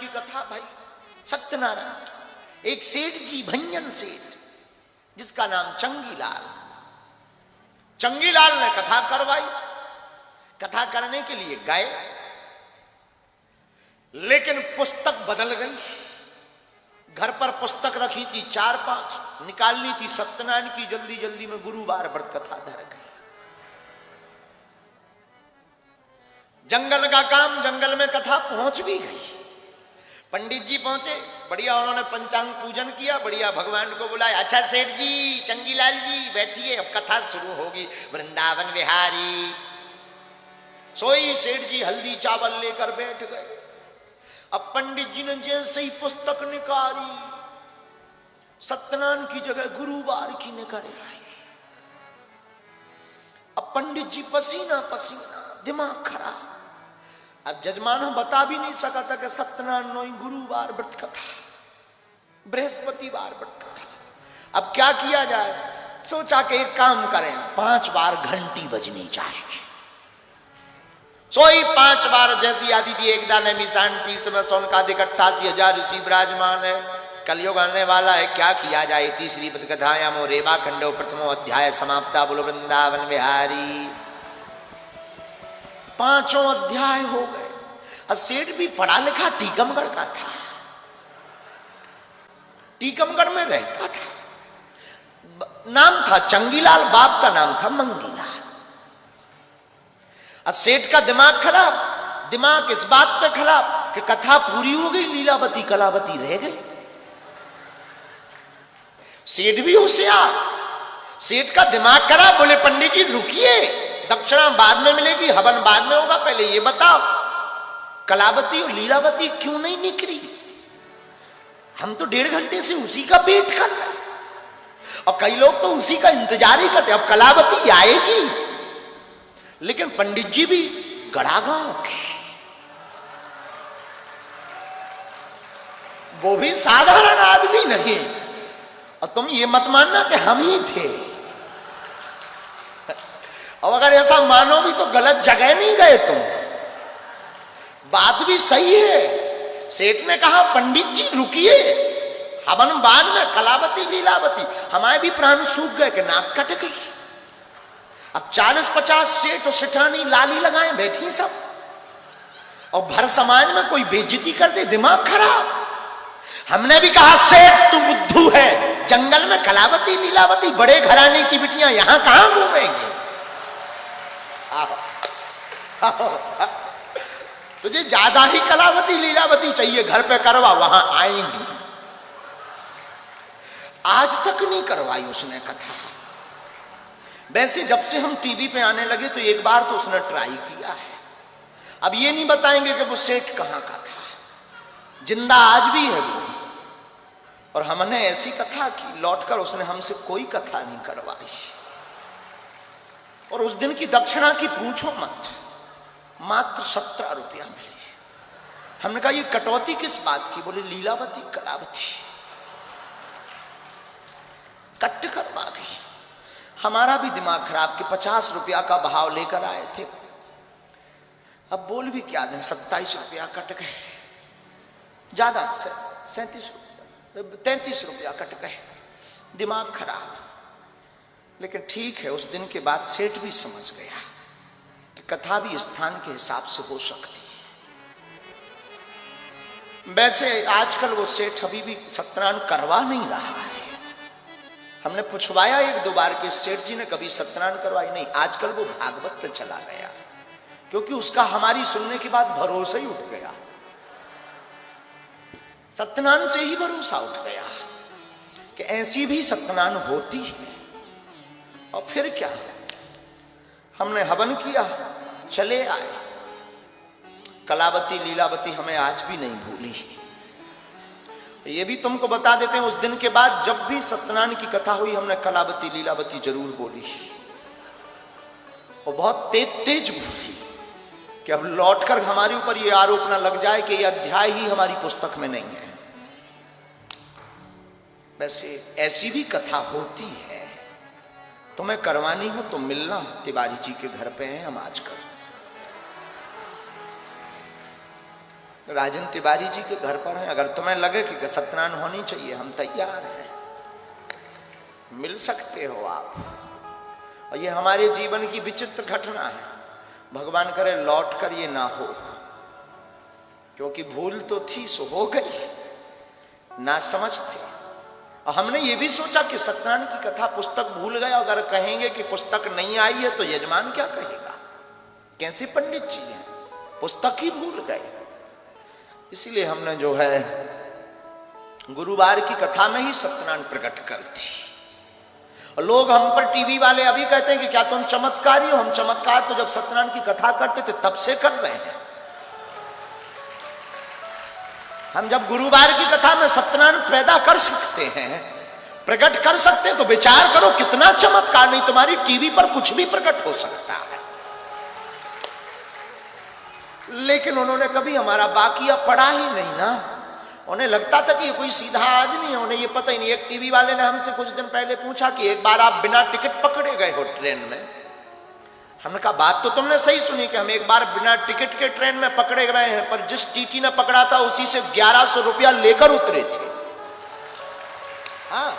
की कथा भाई, सत्यनारायण की। एक सेठ जी, भंजन सेठ, जिसका नाम चंगीलाल, चंगीलाल ने कथा करवाई। कथा करने के लिए गए, लेकिन पुस्तक बदल गई। घर पर पुस्तक रखी थी 4-5, निकालनी थी सत्यनारायण की, जल्दी जल्दी में गुरुवार व्रत कथा धर गई। जंगल का काम, जंगल में कथा पहुंच भी गई। पंडित जी पहुंचे, बढ़िया उन्होंने पंचांग पूजन किया, बढ़िया भगवान को बुलाया। अच्छा सेठ जी, चंगीलाल जी बैठिए, अब कथा शुरू होगी। वृंदावन विहारी। सोई सेठ जी हल्दी चावल लेकर बैठ गए। अब पंडित जी ने जैसे ही पुस्तक निकाली, सत्यनारायण की जगह गुरुवार की निकाले आई। अब पंडित जी पसीना पसीना, दिमाग खराब। अब जजमान बता भी नहीं सका था कि सत्यनारायण गुरुवार व्रत कथा, बृहस्पतिवार व्रत कथा। अब क्या किया जाए? सोचा कि एक काम करें, 5 बार घंटी बजनी चाहिए। सोई 5 बार जैसी आदि थी। एकदा नैमिषारण्य तीर्थ में 88,000 ऋषि विराजमान है। कलयुग आने वाला है, क्या किया जाए? तीसरी पद कथायामो रेवा खंडो प्रथमो अध्याय समाप्ता। बोलो वृंदावन विहारी। 5 अध्याय हो गए। और सेठ भी पढ़ा लिखा टीकमगढ़ का था, टीकमगढ़ में रहता था। नाम था चंगीलाल, बाप का नाम था मंगीलाल। और सेठ का दिमाग खराब। दिमाग इस बात पे खराब कि कथा पूरी हो गई, लीलावती कलावती रह गई। सेठ भी होशियार, सेठ का दिमाग खराब। बोले पंडित जी रुकिए, दक्षिणा बाद में मिलेगी, हवन बाद में होगा, पहले ये बताओ कलावती और लीलावती क्यों नहीं निकली? हम तो 1.5 घंटे से उसी का वेट कर रहे हैं, और कई लोग तो उसी का इंतजार ही करते। अब कलावती आएगी, लेकिन पंडित जी भी गड़ा गांव के, वो भी साधारण आदमी नहीं। और तुम ये मत मानना कि हम ही थे। और अगर ऐसा मानो भी तो गलत जगह नहीं गए तुम। बात भी सही है। सेठ ने कहा पंडित जी रुकिए, हवन बाद में, कलावती लीलावती। हमारे भी प्राण सूख गए कि नाक कट गई। अब 40-50 सेठ और सेठानी लाली लगाए बैठी सब, और भर समाज में कोई बेइज्जती कर दे, दिमाग खराब। हमने भी कहा सेठ तू बुद्धू है, जंगल में कलावती लीलावती, बड़े घराने की बिटियां यहां कहां घूमेंगी? तुझे ज्यादा ही कलावती लीलावती चाहिए, घर पे करवा, वहां आएंगी। आज तक नहीं करवाई उसने कथा। वैसे जब से हम टीवी पे आने लगे तो एक बार तो उसने ट्राई किया है। अब ये नहीं बताएंगे कि वो सेठ कहां का था, जिंदा आज भी है वो। और हमने ऐसी कथा की, लौटकर उसने हमसे कोई कथा नहीं करवाई। और उस दिन की दक्षिणा की पूछो मत, मात्र 17 रुपया मिली। हमने कहा ये कटौती किस बात की? बोले लीलावती कलावती कट करवा गई। हमारा भी दिमाग खराब कि 50 रुपया का भाव लेकर आए थे, अब बोल भी क्या दें, 27 रुपया कट गए, ज्यादा 33 रुपया कट गए। दिमाग खराब। लेकिन ठीक है, उस दिन के बाद सेठ भी समझ गया कि कथा भी स्थान के हिसाब से हो सकती है। वैसे आजकल वो सेठ अभी भी सत्यनारायण करवा नहीं रहा है। हमने पूछवाया 1-2 बार कि सेठ जी ने कभी सत्यनारायण करवाई? नहीं। आजकल वो भागवत पे चला गया, क्योंकि उसका हमारी सुनने के बाद भरोसा ही उठ गया। सत्यनारायण से ही भरोसा उठ गया कि ऐसी भी सत्यनारायण होती है। और फिर क्या, हमने हवन किया, चले आए। कलावती लीलावती हमें आज भी नहीं भूली। ये भी तुमको बता देते हैं, उस दिन के बाद जब भी सत्यनारायण की कथा हुई, हमने कलावती लीलावती जरूर बोली, और बहुत तेज बोली कि अब लौटकर हमारे ऊपर ये आरोप ना लग जाए कि ये अध्याय ही हमारी पुस्तक में नहीं है। वैसे ऐसी भी कथा होती है। तुम्हें करवानी हो तो मिलना, तिवारी जी के घर पे हैं हम आजकल। राजन तिवारी जी के घर पर हैं, अगर तुम्हें लगे कि सत्यनारायण होनी चाहिए हम तैयार हैं, मिल सकते हो आप। और ये हमारे जीवन की विचित्र घटना है, भगवान करे लौट कर ये ना हो, क्योंकि भूल तो थी सो हो गई, ना समझते। और हमने ये भी सोचा कि सत्यनारायण की कथा पुस्तक भूल गए, अगर कहेंगे कि पुस्तक नहीं आई है तो यजमान क्या कहेगा, कैसे पंडित जी हैं, पुस्तक ही भूल गए। इसीलिए हमने जो है गुरुवार की कथा में ही सत्यनारायण प्रकट कर दी। और लोग हम पर टीवी वाले अभी कहते हैं कि क्या तुम चमत्कारी हो। हम चमत्कार तो जब सत्यनारायण की कथा करते थे तब से कर रहे हैं। हम जब गुरुवार की कथा में सत्यनारायण पैदा कर सकते हैं, प्रकट कर सकते हैं, तो विचार करो कितना चमत्कार नहीं, तुम्हारी टीवी पर कुछ भी प्रकट हो सकता है। लेकिन उन्होंने कभी हमारा बाकिया पढ़ा ही नहीं ना, उन्हें लगता था कि ये कोई सीधा आदमी है, उन्हें ये पता ही नहीं। एक टीवी वाले ने हमसे कुछ दिन पहले पूछा कि एक बार आप बिना टिकट पकड़े गए हो ट्रेन में। हमने कहा बात तो तुमने सही सुनी कि हम एक बार बिना टिकट के ट्रेन में पकड़े गए हैं, पर जिस टीटी ने पकड़ा था उसी से 1100 रुपया लेकर उतरे थे। हाँ,